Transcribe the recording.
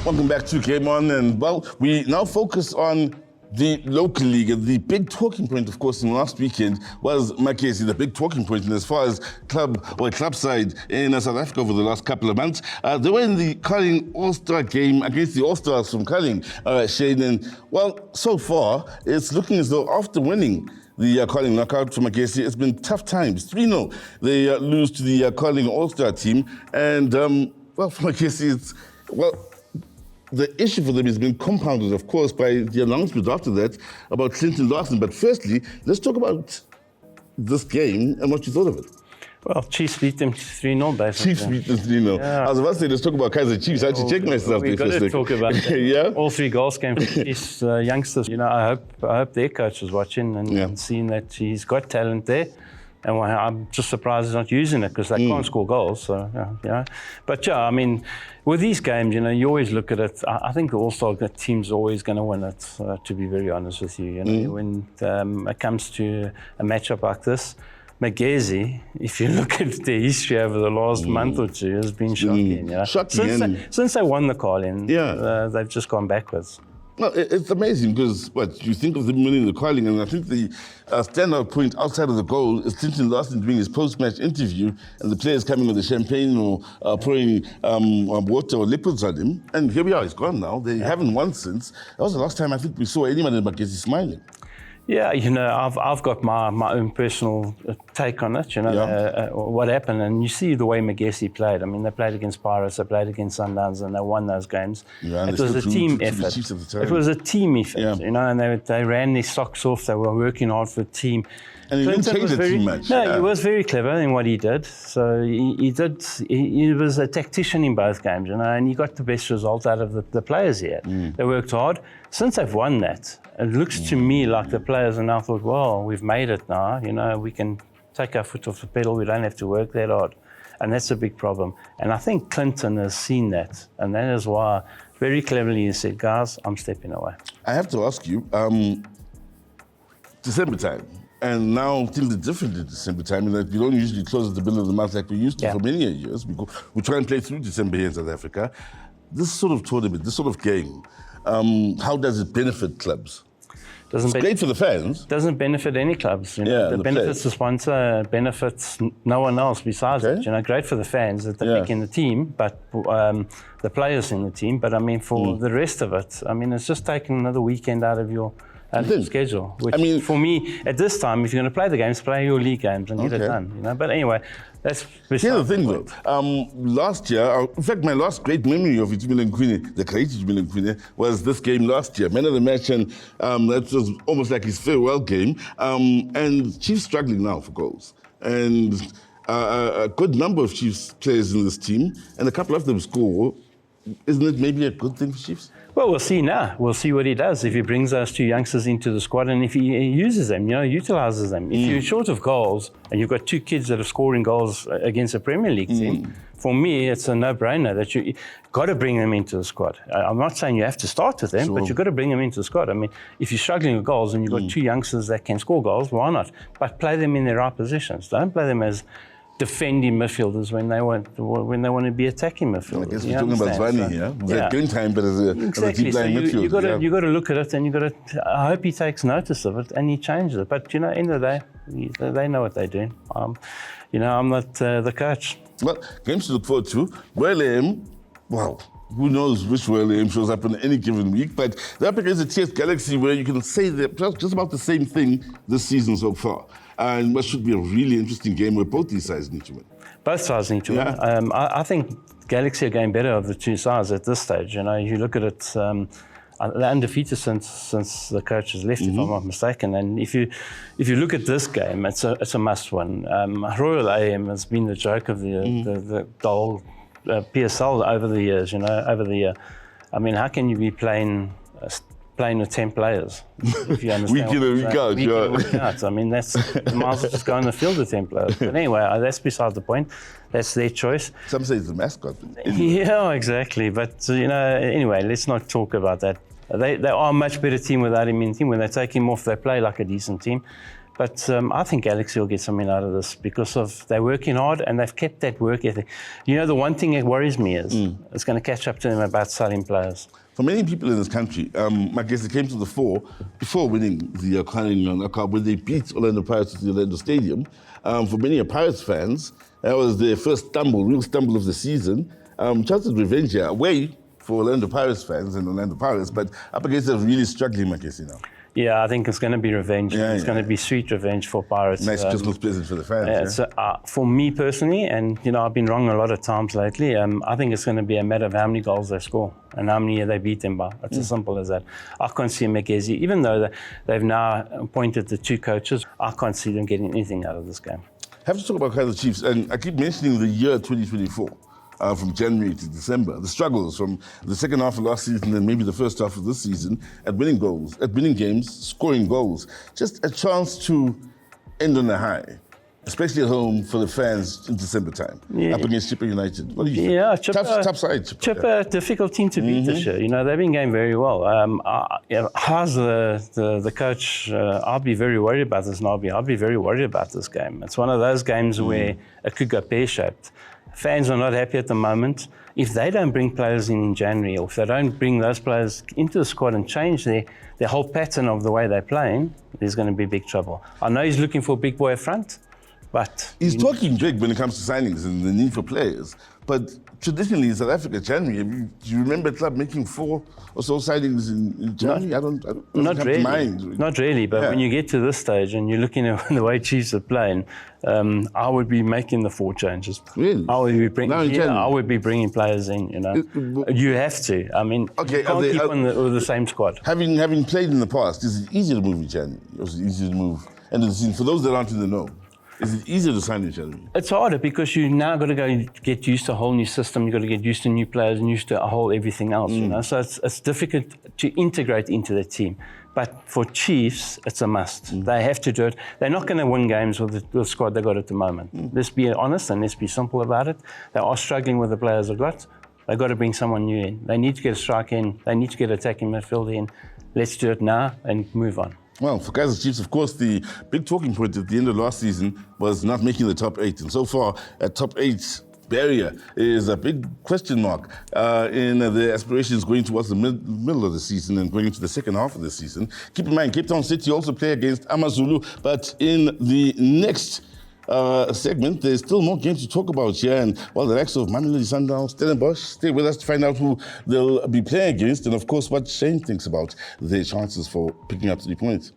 Welcome back to Game On, and well, we now focus on the local league. And the big talking point, of course, in last weekend was Magesi, the big talking point. And as far as club side in South Africa over the last couple of months, they were in the curling All-Star game against the All-Stars from curling, Shane. And well, so far, it's looking as though after winning the curling knockout for Magesi, it's been tough times. 3-0, they lose to the curling All-Star team. And well, for Magesi, it's, well, the issue for them has been compounded, of course, by the announcement after that about Clinton Larsen. But firstly, let's talk about this game and what you thought of it. Well, Chiefs beat them 3-0, basically. Chiefs beat them 3-0. Yeah. I was about to say, let's talk about Kaizer Chiefs. I had to check myself there first. We've got to talk about that. Yeah? All 3 goals came from Chiefs youngsters. You know, I hope their coach was watching and seeing that he's got talent there. And I'm just surprised he's not using it because they can't score goals. So, yeah. But yeah, I mean, with these games, you know, you always look at it. I think the All-Star team's always going to win it, to be very honest with you. You know, when it comes to a matchup like this, Magesi, if you look at their history over the last month or two, has been shocking. You know? Since they won the Carling, they've just gone backwards. Well, it's amazing because, you think of them winning the curling, and I think the standout point outside of the goal is Clinton Larsen doing his post-match interview and the players coming with the champagne or pouring water or liquids on him. And here we are, he's gone now. They haven't won since. That was the last time I think we saw anyone in Magesi smiling. Yeah, you know, I've got my own personal take on it, you know, what happened. And you see the way Magesi played. I mean, they played against Pirates, they played against Sundowns, and they won those games. Yeah, it was a team effort. It was a team effort, you know, and they ran their socks off. They were working hard for the team. And he didn't change it too much. No, he was very clever in what he did. So he was a tactician in both games, you know, and he got the best result out of the players here. They worked hard. Since they've won that, it looks to me like the players are now thought, well, we've made it now, you know, we can take our foot off the pedal, we don't have to work that hard. And that's a big problem. And I think Clinton has seen that, and that is why very cleverly he said, guys, I'm stepping away. I have to ask you, December time, and now things are different in December time, in that we don't usually close at the middle of the month like we used to for many years. We try and play through December here in South Africa. This sort of tournament, this sort of game, how does it benefit clubs? It's great for the fans. Doesn't benefit any clubs. You know? It benefits the sponsor, it benefits no one else besides it. You know, great for the fans that they're picking the team, but the players in the team. But I mean, for the rest of it, I mean, it's just taking another weekend out of your schedule. Which, I mean, for me, at this time, if you're going to play the games, play your league games and get it done. You know, but anyway. That's here's the thing, though. Last year, in fact, my last great memory of Ijumile Nkwine, the great Ijumile Nkwine, was this game last year. Man of the match, and that was almost like his farewell game. And Chiefs struggling now for goals. And a good number of Chiefs players in this team, and a couple of them score. Isn't it maybe a good thing for Chiefs? Well, we'll see now. We'll see what he does. If he brings those 2 youngsters into the squad and if he uses them, you know, utilises them. If you're short of goals and you've got 2 kids that are scoring goals against a Premier League team, for me, it's a no-brainer that you've got to bring them into the squad. I'm not saying you have to start with them, but you've got to bring them into the squad. I mean, if you're struggling with goals and you've got 2 youngsters that can score goals, why not? But play them in their right positions. Don't play them as defending midfielders when they want to be attacking midfielders. I guess we're talking about Zwani here. They're game time, but as a deep line midfielder. You've got to look at it, and I hope he takes notice of it and he changes it. But you know, end of the day, they know what they're doing. You know, I'm not the coach. Well, games to look forward to. Well, who knows which Welham shows up in any given week, but the Africa is a TS Galaxy where you can say they're just about the same thing this season so far. And what should be a really interesting game where both these sides need to win. Both sides need to win. I think Galaxy are getting better of the 2 sides at this stage. You know, you look at it, they're undefeated since the coach has left, if I'm not mistaken. And if you look at this game, it's a must-win. Royal AM has been the joke of the whole PSL over the years. You know, over the year. I mean, how can you be playing with 10 players? If you understand week in and week out, I mean, that's the miles just go on the field with 10 players. But anyway, that's beside the point. That's their choice. Some say it's the mascot. Yeah, exactly. But you know, anyway, let's not talk about that. They are a much better team without him in the team. When they take him off, they play like a decent team. But I think Galaxy will get something out of this because they're working hard and they've kept that work ethic. You know, the one thing that worries me is it's going to catch up to them about selling players. For many people in this country, Magesi came to the fore before winning the Carling Cup when they beat Orlando Pirates at the Orlando Stadium. For many Pirates fans, that was their first real stumble of the season. Chance of revenge here, away for Orlando Pirates fans and Orlando Pirates, but up against a really struggling Magesi now. Yeah, I think it's going to be revenge. It's going to be sweet revenge for Pirates. Nice Christmas present for the fans. So, for me personally, and you know, I've been wrong a lot of times lately, I think it's going to be a matter of how many goals they score and how many they beat them by. It's as simple as that. I can't see Magesi, even though they've now appointed the 2 coaches, I can't see them getting anything out of this game. I have to talk about Kaizer Chiefs, and I keep mentioning the year 2024. From January to December, the struggles from the second half of last season and maybe the first half of this season at winning goals, at winning games, scoring goals. Just a chance to end on a high, especially at home for the fans in December time, up against Chippa United. What do you think? Yeah, tough side. Chippa, difficult team to beat this year. You know, they've been going very well. How's the coach? I'll be very worried about this, Nabi. I'll be very worried about this game. It's one of those games where it could go pear-shaped. Fans are not happy at the moment. If they don't bring players in January, or if they don't bring those players into the squad and change their whole pattern of the way they're playing, there's going to be big trouble. I know he's looking for a big boy up front, but... He's talking big when it comes to signings and the need for players. But traditionally in South Africa, January, do you remember a club making 4 or so signings in January? I don't not come really. to mind. Not really, but when you get to this stage and you're looking at the way Chiefs are playing, I would be making the 4 changes. Really? I would be bringing players in, you know. You have to. I mean, you can't keep on with the same squad. Having played in the past, is it easier to move in January? Or is it easier to move end of the season? For those that aren't in the know, is it easier to sign in January? It's harder because you now got to go get used to a whole new system. You've got to get used to new players and used to a whole everything else, you know. So it's difficult to integrate into the team. But for Chiefs, it's a must. They have to do it. They're not going to win games with the squad they've got at the moment. Let's be honest and let's be simple about it. They are struggling with the players they've got. They've got to bring someone new in. They need to get a striker in. They need to get attacking midfield in. Let's do it now and move on. Well, for Kaizer Chiefs, of course, the big talking point at the end of last season was not making the top 8. And so far, a top 8 barrier is a big question mark in the aspirations going towards the middle of the season and going into the second half of the season. Keep in mind, Cape Town City also play against AmaZulu, but in the next segment, there's still more games to talk about here. And well, the likes of Mamelodi Sundowns, Stellenbosch, stay with us to find out who they'll be playing against and, of course, what Shane thinks about their chances for picking up 3 points.